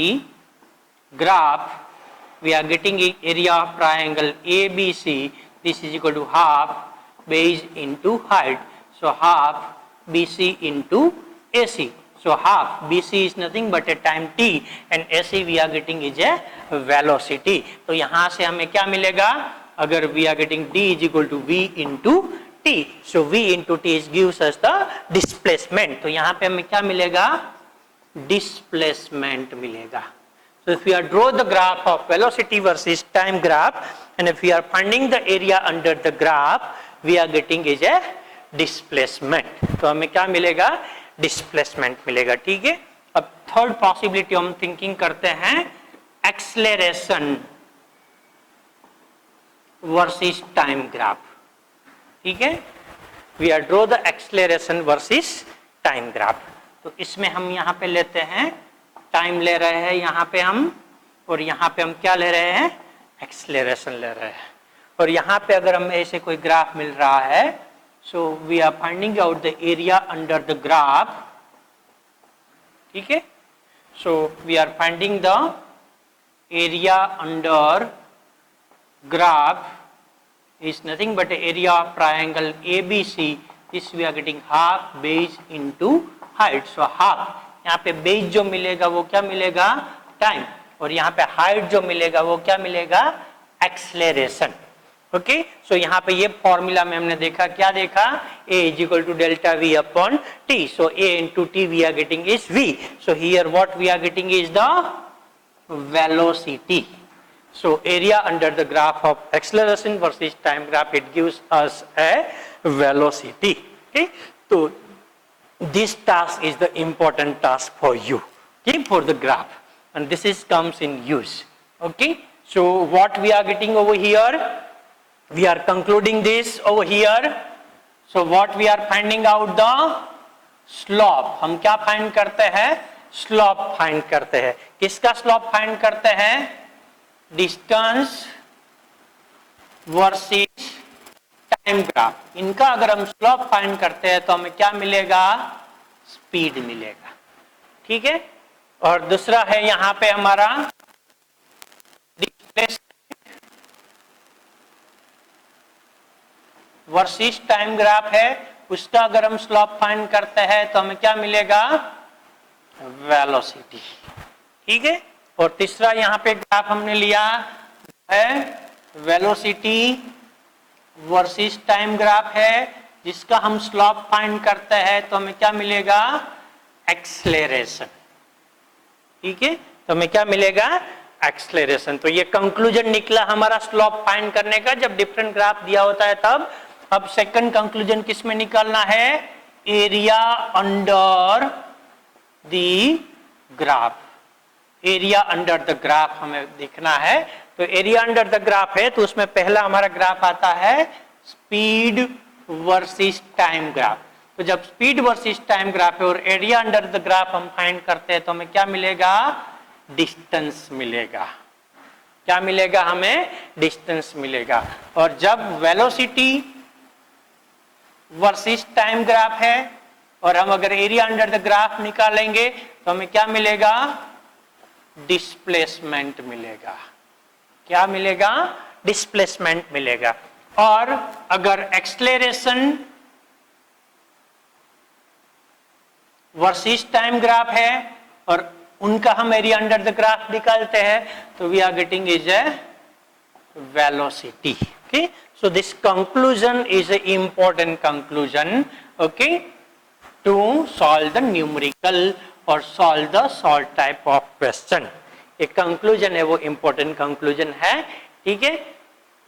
graph we are getting area of triangle A B C, this is equal to half base into height. So half B C into A C. So half BC is nothing but a time t and AC we are getting is a velocity. तो यहाँ से हमें क्या मिलेगा, अगर we are getting D is equal to V into T, so V into T gives us the displacement. तो यहाँ पे हमें क्या मिलेगा, displacement मिलेगा. So if we are draw the graph of velocity versus time graph and if we are finding the area under the graph we are getting is a displacement. तो हमें क्या मिलेगा, डिस्प्लेसमेंट मिलेगा. ठीक है, अब थर्ड पॉसिबिलिटी हम thinking करते हैं, एक्सेलरेशन वर्सेस टाइम ग्राफ. ठीक है, we are draw the acceleration versus time graph. तो इसमें हम यहाँ पे लेते हैं, टाइम ले रहे हैं यहाँ पे हम, और यहाँ पे हम क्या ले रहे हैं, एक्सेलरेशन ले रहे हैं. और यहाँ पे अगर हमें ऐसे कोई ग्राफ मिल रहा है, so we are finding out the area under the graph. ठीक है, so we are finding the area under graph is nothing but area of triangle ABC. This we are getting half base into height. So half, यहाँ पे base जो मिलेगा वो क्या मिलेगा, time, और यहाँ पे height जो मिलेगा वो क्या मिलेगा, acceleration. ओके, सो यहाँ पे ये फॉर्मूला में हमने देखा, क्या देखा, a is equal to delta v upon t. So a into t we are getting is v. So here what we are getting is the velocity. So area under the graph of acceleration versus time graph, it gives us a velocity. Okay, so this task is the important task for you, okay, for the graph, and this is comes in use. Okay, so what we are getting over here, we are concluding this over here. So what we are finding out the slope. हम क्या find करते हैं, slope find करते हैं. किसका slope find करते हैं, distance versus time graph. इनका अगर हम स्लोप फाइंड करते हैं तो हमें क्या मिलेगा, स्पीड मिलेगा. ठीक है, और दूसरा है यहां पे हमारा डिस्प्लेसमेंट वर्सेस टाइम ग्राफ है, उसका अगर हम स्लोप फाइंड करते हैं तो हमें क्या मिलेगा, वेलोसिटी. ठीक है, और तीसरा यहाँ पे ग्राफ हमने लिया है वेलोसिटी वर्सेस टाइम ग्राफ है, जिसका हम स्लोप फाइंड करते हैं तो हमें क्या मिलेगा, एक्सेलरेशन. ठीक है, तो हमें क्या मिलेगा, एक्सेलरेशन. तो ये कंक्लूजन निकला हमारा स्लोप फाइंड करने का, जब डिफरेंट ग्राफ दिया होता है तब. अब सेकंड कंक्लूजन किस में निकालना है, area under the graph. Area under the graph हमें देखना है. तो एरिया अंडर द ग्राफ है तो उसमें पहला हमारा ग्राफ आता है स्पीड वर्सेस टाइम ग्राफ. तो जब स्पीड वर्सेस टाइम ग्राफ है और एरिया अंडर द ग्राफ हम फाइंड करते हैं तो हमें क्या मिलेगा, डिस्टेंस मिलेगा. क्या मिलेगा, हमें डिस्टेंस मिलेगा. और जब वेलोसिटी वर्सेस टाइम ग्राफ है और हम अगर एरिया अंडर द ग्राफ निकालेंगे तो हमें क्या मिलेगा, डिस्प्लेसमेंट मिलेगा. क्या मिलेगा, डिस्प्लेसमेंट मिलेगा. और अगर एक्सेलरेशन वर्सेस टाइम ग्राफ है और उनका हम एरिया अंडर द ग्राफ निकालते हैं तो we are getting is a velocity. Okay, so this conclusion is an important conclusion, okay, to solve the numerical or solve the short type of question. एक conclusion है वो important conclusion है. ठीक है,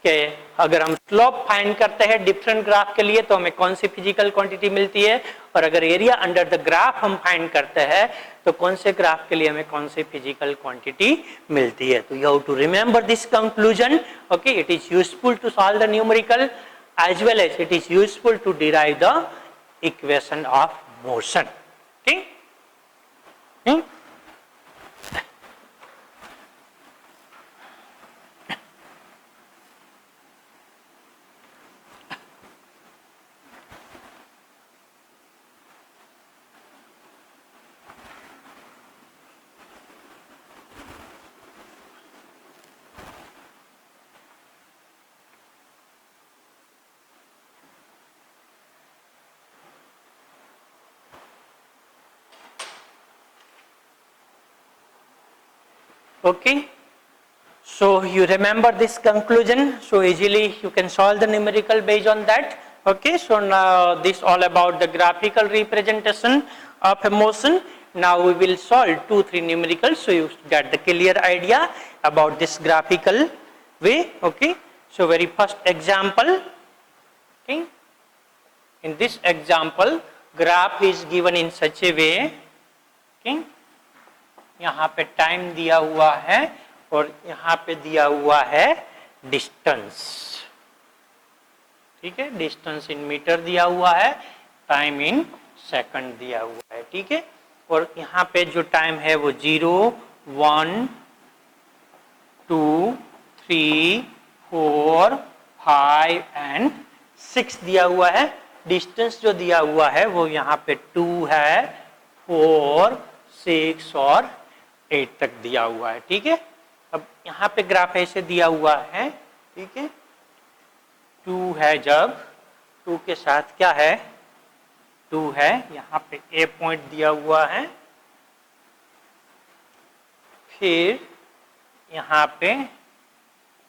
कि अगर हम स्लोप फाइंड करते हैं डिफरेंट ग्राफ के लिए तो हमें कौन सी फिजिकल क्वांटिटी मिलती है, और अगर एरिया अंडर द ग्राफ हम फाइंड करते हैं तो कौन से ग्राफ के लिए हमें कौन सी फिजिकल क्वांटिटी मिलती है. तो you have to remember this conclusion. Okay, it is useful to solve the numerical as well as it is useful to derive the equation of motion. ठीक, okay, so you remember this conclusion, so easily you can solve the numerical based on that. Okay, so now this all about the graphical representation of a motion. Now we will solve 2-3 numericals, so you get the clear idea about this graphical way. Okay, so very first example. Okay, in this example graph is given in such a way. Okay, यहाँ पे time दिया हुआ है और यहाँ पे दिया हुआ है डिस्टेंस. ठीक है, डिस्टेंस इन मीटर दिया हुआ है, टाइम इन सेकंड दिया हुआ है. ठीक है, और यहाँ पे जो टाइम है वो 0, 1, 2, 3, 4, 5 एंड 6 दिया हुआ है. डिस्टेंस जो दिया हुआ है वो यहाँ पे 2 है, 4, 6 और 8 तक दिया हुआ है. ठीक है, अब यहाँ पे ग्राफ ऐसे दिया हुआ है. ठीक है, 2 है, जब 2 के साथ क्या है, 2 है, यहाँ पे A पॉइंट दिया हुआ है, फिर यहाँ पे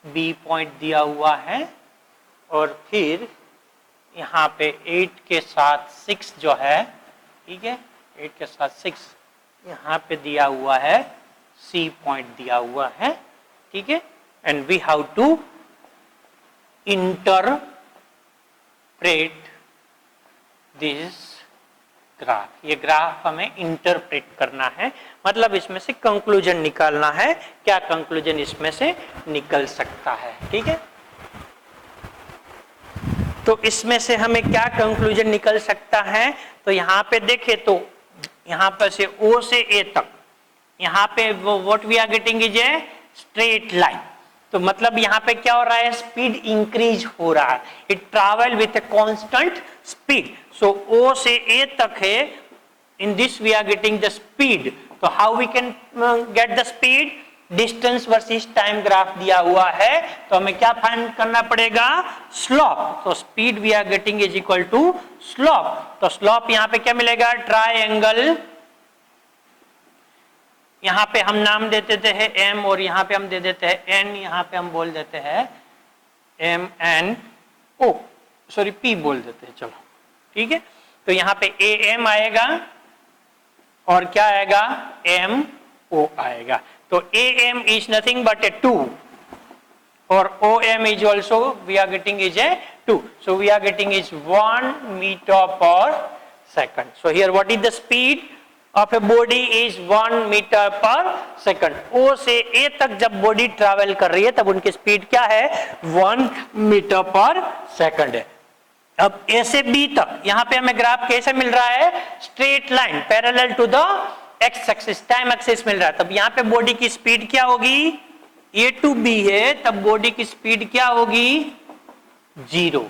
B पॉइंट दिया हुआ है, और फिर यहाँ पे 8 के साथ 6 जो है, ठीक है, 8 के साथ 6 यहाँ पे दिया हुआ है, C पॉइंट दिया हुआ है, ठीक है। And we have to interpret this graph. ये ग्राफ हमें इंटरप्रेट करना है, मतलब इसमें से कंक्लूजन निकालना है, क्या कंक्लूजन इसमें से निकल सकता है, ठीक है। तो इसमें से हमें क्या कंक्लूजन निकल सकता है, तो यहाँ पे देखें तो यहाँ पर से O से A तक, यहाँ पे what we are getting is a straight line. तो मतलब यहाँ पे क्या हो रहा है, स्पीड इंक्रीज हो रहा है, it travel with a constant speed. So O से A तक है, in this we are getting the speed. तो how we can get the speed, distance versus time graph दिया हुआ है, तो हमें क्या फाइंड करना पड़ेगा, स्लोप। तो speed we are getting is equal to slope. तो स्लोप यहाँ पे क्या मिलेगा, ट्रायंगल, यहाँ पे हम नाम दे देते हैं m, और यहाँ पे हम दे देते हैं n, यहाँ पे हम बोल देते हैं m n o, sorry p बोल देते हैं, चलो ठीक है। तो यहाँ पे am आएगा और क्या आएगा, m o आएगा। तो am is nothing but a 2 or om is also we are getting is a 2. So we are getting is 1 meter per second. So here what is the speed of a body is 1 meter per second. O से A तक जब body travel कर रही है तब उनकी speed क्या है, 1 मीटर पर सेकंड है। अब A से B तक यहाँ पे हमें ग्राफ कैसे मिल रहा है, straight line parallel to the x axis, time axis मिल रहा है। तब यहाँ पे बॉडी की स्पीड क्या होगी, A टू B है, तब बॉडी की स्पीड क्या होगी, 0।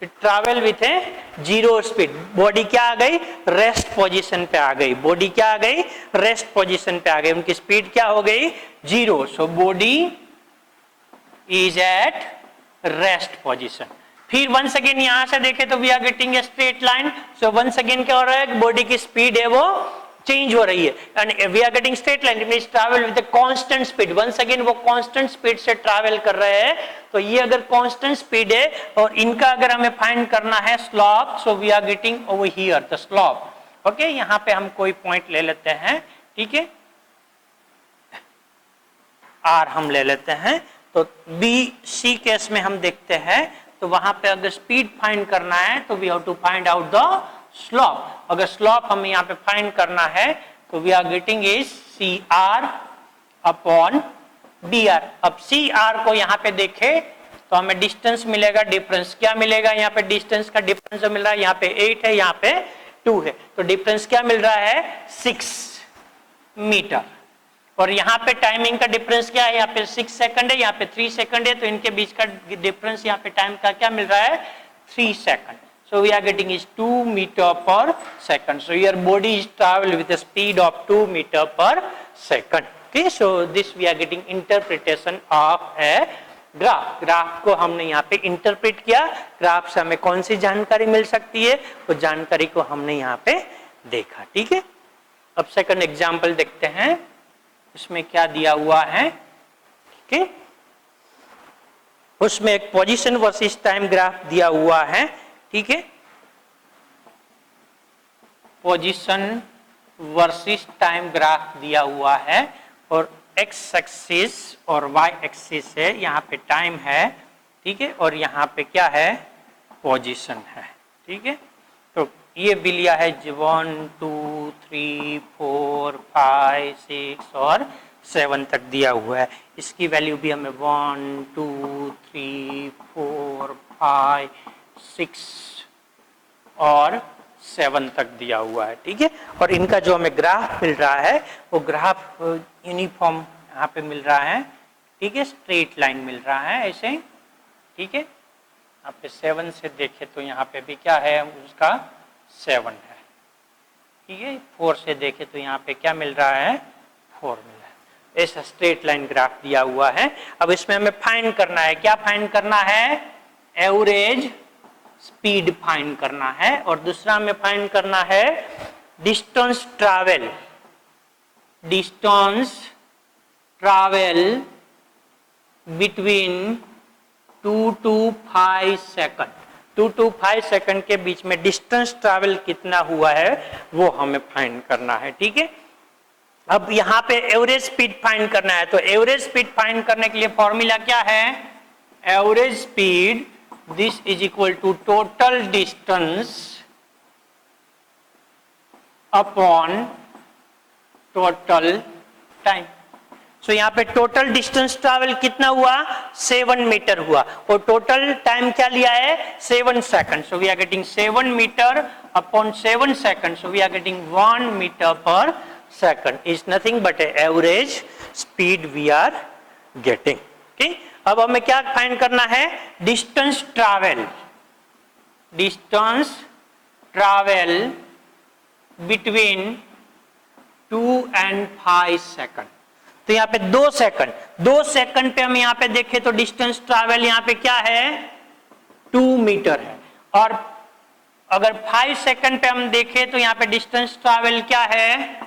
It travel with A 0 speed. Body क्या आ गई, रेस्ट पोजीशन पे आ गई, बॉडी क्या आ गई, रेस्ट पोजीशन पे आ गई, उनकी स्पीड क्या हो गई, 0। So body is at rest position. फिर वंस अगेन यहां से देखें तो we are getting a straight line. So once again क्या हो रहा है, बॉडी की स्पीड है वो चेंज हो रही है, and we are getting straight line, it means travel with constant speed. Once again वो कांस्टेंट स्पीड से ट्रैवल कर रहे हैं। तो ये अगर कांस्टेंट स्पीड है और इनका अगर हमें फाइंड करना है slope, so we are getting over here the slope. Okay, यहाँ पे हम कोई पॉइंट ले लेते हैं, ठीक है, आर हम ले लेते हैं। तो बी सी केस में हम देखते हैं, तो वहां पे अगर स्पीड फाइंड करना है तो we have to find out the slope. अगर स्लोप हमें यहाँ पे फाइंड करना है तो we are getting is C R upon B R. अब सी आर को यहाँ पे देखे तो हमें डिस्टेंस मिलेगा, डिफरेंस क्या मिलेगा, यहाँ पे डिस्टेंस का डिफरेंस जो मिल रहा है, यहाँ पे 8 है, यहाँ पे 2 है, तो डिफरेंस क्या मिल रहा है, 6 मीटर। और यहाँ पे टाइमिंग का डिफरेंस क्या है, यहाँ पे 6 सेकंड है, यहाँ पे 3 सेकंड है, तो इनके बीच का डिफरेंस यहाँ पे टाइम का क्या मिल रहा है, 3 second. So we are getting is 2 meter per second. So your body is travel with a speed of 2 meter per second. Okay, so this we are getting interpretation of a graph. Graph को हमने यहाँ पे interpret किया। Graph से हमें कौन सी जानकारी मिल सकती है, वो जानकारी को हमने यहाँ पे देखा, ठीक है। अब सेकंड एग्जाम्पल देखते हैं, उसमें क्या दिया हुआ है, ठीक है। उसमें एक पोजीशन वर्सेस टाइम ग्राफ दिया हुआ है, ठीक है, पोजीशन वर्सेस टाइम ग्राफ दिया हुआ है, और एक्स एक्सिस और वाई एक्सिस है, यहाँ पे टाइम है, ठीक है, और यहाँ पे क्या है, पोजीशन है, ठीक है। तो ये भी लिया है 1 2 3 4 5 6 और 7 तक दिया हुआ है। इसकी वैल्यू भी हमें 1 2 3 4 5 6 और 7 तक दिया हुआ है, ठीक है। और इनका जो हमें ग्राफ मिल रहा है वो ग्राफ यूनिफॉर्म यहाँ पे मिल रहा है, ठीक है, स्ट्रेट लाइन मिल रहा है ऐसे, ठीक है। यहाँ पे 7 से देखे तो यहाँ पे भी क्या है, उसका 7 है, ठीक है। 4 से देखे तो यहाँ पे क्या मिल रहा है, 4 मिल रहा है। ऐसा स्ट्रेट लाइन ग्राफ दिया हुआ है। अब इसमें हमें फाइंड करना है, क्या फाइंड करना है, एवरेज स्पीड फाइंड करना है और दूसरा में फाइंड करना है distance travel, distance travel between 2 to 5 second, 2 to 5 second के बीच में डिस्टेंस ट्रैवल कितना हुआ है वो हमें फाइंड करना है। ठीक है, अब यहां पे एवरेज स्पीड फाइंड करना है, तो एवरेज स्पीड फाइंड करने के लिए फॉर्मूला क्या है, average speed this is equal to total distance upon total time. So यहाँ पे टोटल डिस्टेंस ट्रैवल कितना हुआ, 7 मीटर हुआ और टोटल टाइम क्या लिया है, 7 second. So we are getting 7 meter upon 7 second, so we are getting 1 meter per second is nothing but average speed we are getting. Okay, अब हमें क्या फाइंड करना है, distance travel, distance travel between 2 and 5 second. तो यहाँ पे 2 second, 2 second पे हम यहाँ पे देखें तो डिस्टेंस ट्रैवल यहाँ पे क्या है, 2 मीटर है और अगर 5 सेकंड पे हम देखें तो यहाँ पे डिस्टेंस ट्रैवल क्या है,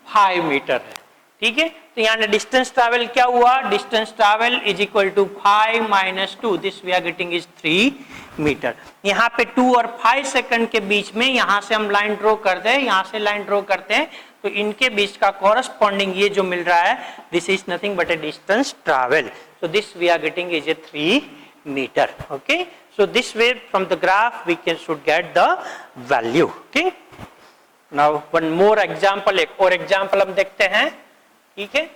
5 मीटर है। ठीक है, तो यहाँ डिस्टेंस ट्रैवल क्या हुआ, distance travel is equal to 5 minus 2, this we are getting is 3 metre. यहाँ पे 2 और 5 सेकंड के बीच में यहां से हम लाइन ड्रॉ करते हैं, यहां से लाइन ड्रॉ करते हैं तो इनके बीच का कॉरस्पॉन्डिंग ये जो मिल रहा है this is nothing but a distance travel, so this we are getting is a 3 metre. Okay, so this way from the graph we can should get the value. Okay, now one more example, एक और example हम देखते हैं। ठीक है,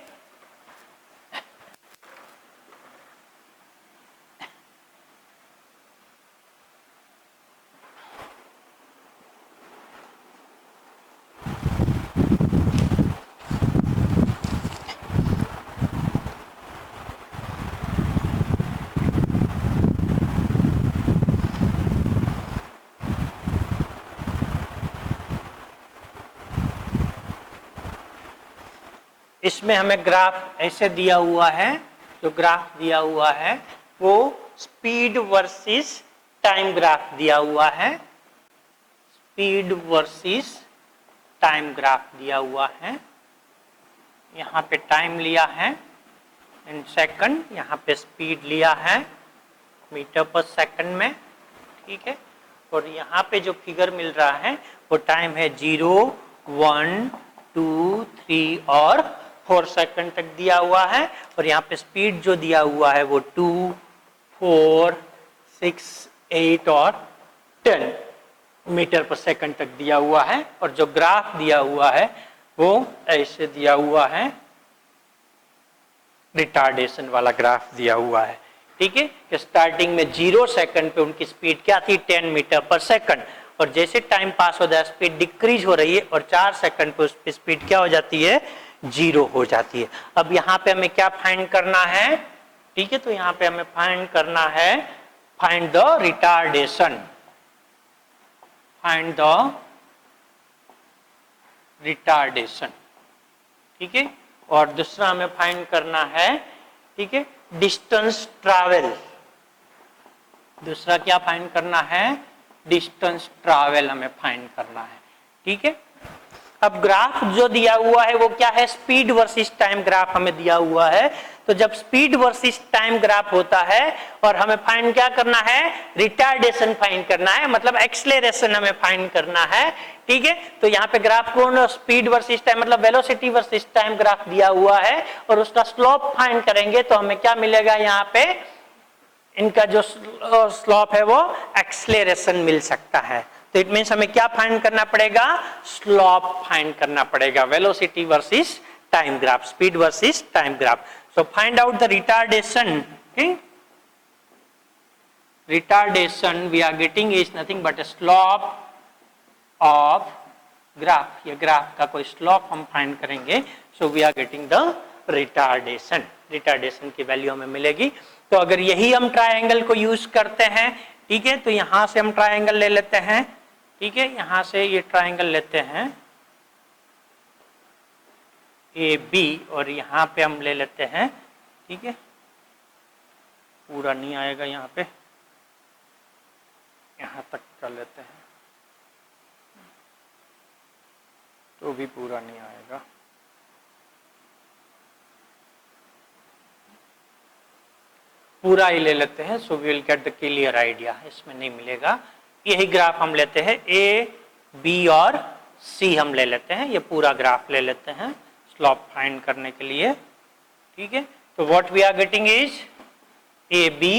इसमें हमें graph ऐसे दिया हुआ है, जो ग्राफ दिया हुआ है वो स्पीड वर्सेस टाइम ग्राफ दिया हुआ है, स्पीड वर्सेस टाइम ग्राफ दिया हुआ है। यहाँ पे टाइम लिया है इन सेकंड, यहाँ पे स्पीड लिया है मीटर पर सेकंड में। ठीक है, और यहाँ पे जो फिगर मिल रहा है वो टाइम है 0, 1, 2, 3 और 4 सेकंड तक दिया हुआ है और यहाँ पे स्पीड जो दिया हुआ है वो 2, 4, 6, 8 और 10 मीटर पर सेकंड तक दिया हुआ है और जो ग्राफ दिया हुआ है वो ऐसे दिया हुआ है, रिटार्डेशन वाला ग्राफ दिया हुआ है। ठीक है, कि स्टार्टिंग में 0 सेकंड पे उनकी स्पीड क्या थी, 10 मीटर पर सेकंड और जैसे टाइम पास हो जाए स्पीड डिक्रीज हो रही है और 4 सेकंड पे उस स्पीड क्या हो जाती है, 0 हो जाती है। अब यहाँ पे हमें क्या फाइंड करना है, ठीक है, तो यहाँ पे हमें फाइंड करना है, find the retardation, find the retardation. ठीक है, और दूसरा हमें फाइंड करना है, ठीक है, डिस्टेंस ट्रैवल। दूसरा क्या फाइंड करना है, डिस्टेंस ट्रैवल हमें फाइंड करना है। ठीक है, अब ग्राफ जो दिया हुआ है वो क्या है, स्पीड वर्सेस टाइम ग्राफ हमें दिया हुआ है। तो जब स्पीड वर्सेस टाइम ग्राफ होता है और हमें फाइंड क्या करना है, रिटार्डेशन फाइंड करना है, मतलब एक्सेलरेशन हमें फाइंड करना है। ठीक है, तो यहाँ पे ग्राफ कौन, स्पीड वर्सेस टाइम मतलब वेलोसिटी वर्सेस टाइम ग्राफ दिया हुआ है और उसका स्लोप फाइंड करेंगे तो हमें क्या मिलेगा, यहाँ पे इनका जो स्लोप है वो एक्सेलरेशन मिल सकता है। तो इट मींस हमें क्या फाइंड करना पड़ेगा, स्लोप फाइंड करना पड़ेगा, velocity versus time graph, speed versus time graph. So find out the retardation. Retardation we are getting is nothing but slope of graph, ये ग्राफ का कोई स्लोप हम फाइंड करेंगे, so we are getting the retardation. Retardation की value हमें मिलेगी। तो अगर यही हम ट्रायंगल को यूज करते हैं, ठीक है, तो यहां से हम ट्रायंगल ले लेते हैं। ठीक है, यहां से ये ट्रायंगल लेते हैं ए बी और यहां पे हम ले लेते हैं, ठीक है, पूरा नहीं आएगा यहाँ पे, यहाँ तक कर लेते हैं तो भी पूरा नहीं आएगा। पूरा ही ले लेते हैं, so we will get the clear idea. इसमें नहीं मिलेगा, यही ग्राफ हम लेते हैं, ए बी और सी हम ले लेते हैं, ये पूरा ग्राफ ले लेते हैं स्लोप फाइंड करने के लिए। ठीक है, तो what we are getting is A B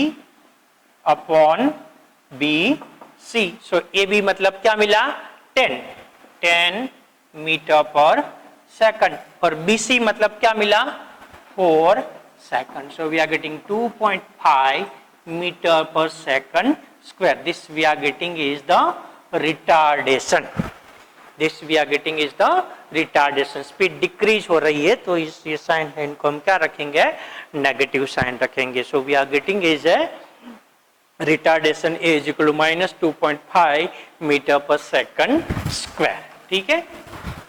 upon B C. So A B मतलब क्या मिला 10 मीटर पर सेकंड, और बी सी मतलब क्या मिला 4 second. So we are getting 2.5 metre per second square. This we are getting is the retardation. This we are getting is the retardation. Speed decrease हो रही है तो इस ये साइन को हम क्या रखेंगे, नेगेटिव साइन रखेंगे। So we are getting is a retardation is equal to -2.5 metre per second square. ठीक है,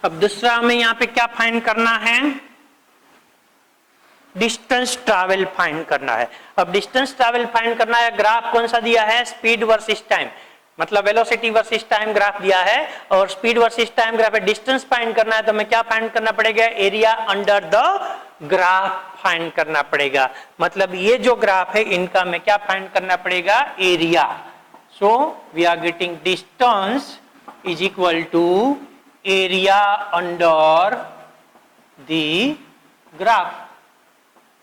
अब दूसरा हमें यहाँ पे क्या फाइंड करना है, डिस्टेंस ट्रैवल फाइंड करना है। अब डिस्टेंस ट्रैवल फाइंड करना है, ग्राफ कौन सा दिया है, स्पीड वर्सेस टाइम, मतलब वेलोसिटी वर्सेस टाइम ग्राफ दिया है और स्पीड वर्सेस टाइम ग्राफ है। डिस्टेंस फाइंड करना है तो हमें क्या फाइंड करना पड़ेगा, area under the graph find करना पड़ेगा। मतलब ये जो ग्राफ है इनका हमें क्या फाइंड करना पड़ेगा, area. So we are getting distance is equal to area under the graph.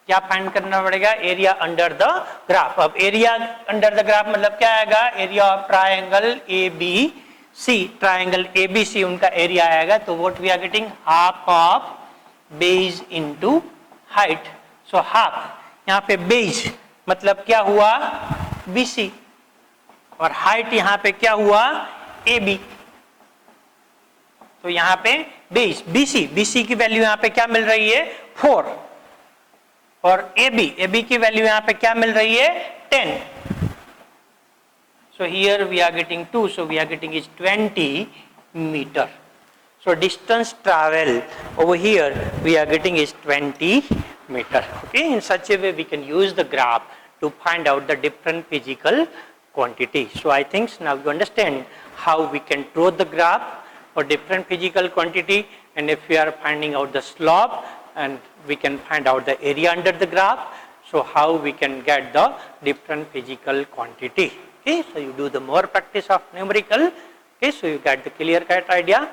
क्या फाइंड करना पड़ेगा, एरिया अंडर द ग्राफ। अब एरिया अंडर द ग्राफ मतलब क्या आएगा, area of triangle A B C, triangle A B C उनका area आएगा। तो what we are getting, half of base into height. So half, यहाँ पे बेस मतलब क्या हुआ बी सी, और हाइट यहाँ पे क्या हुआ ए बी। तो यहाँ पे बेस बी सी की वैल्यू यहाँ पे क्या मिल रही है 4, और ए बी की वैल्यू यहाँ पे क्या मिल रही है 10। So here we are getting 2, so we are getting is 20 मीटर। So distance travel over here we are getting is 20 meter. Okay, in such a way we can use the graph to find out the different physical quantity. So I think now you understand how we can draw the graph for different physical quantity, and if we are finding out the slope and we can find out the area under the graph, so how we can get the different physical quantity. Okay, so you do the more practice of numerical. Okay, so you get the clear cut idea,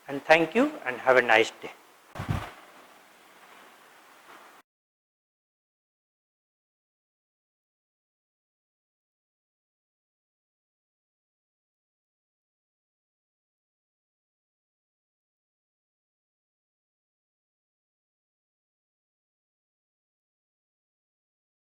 and thank you and have a nice day.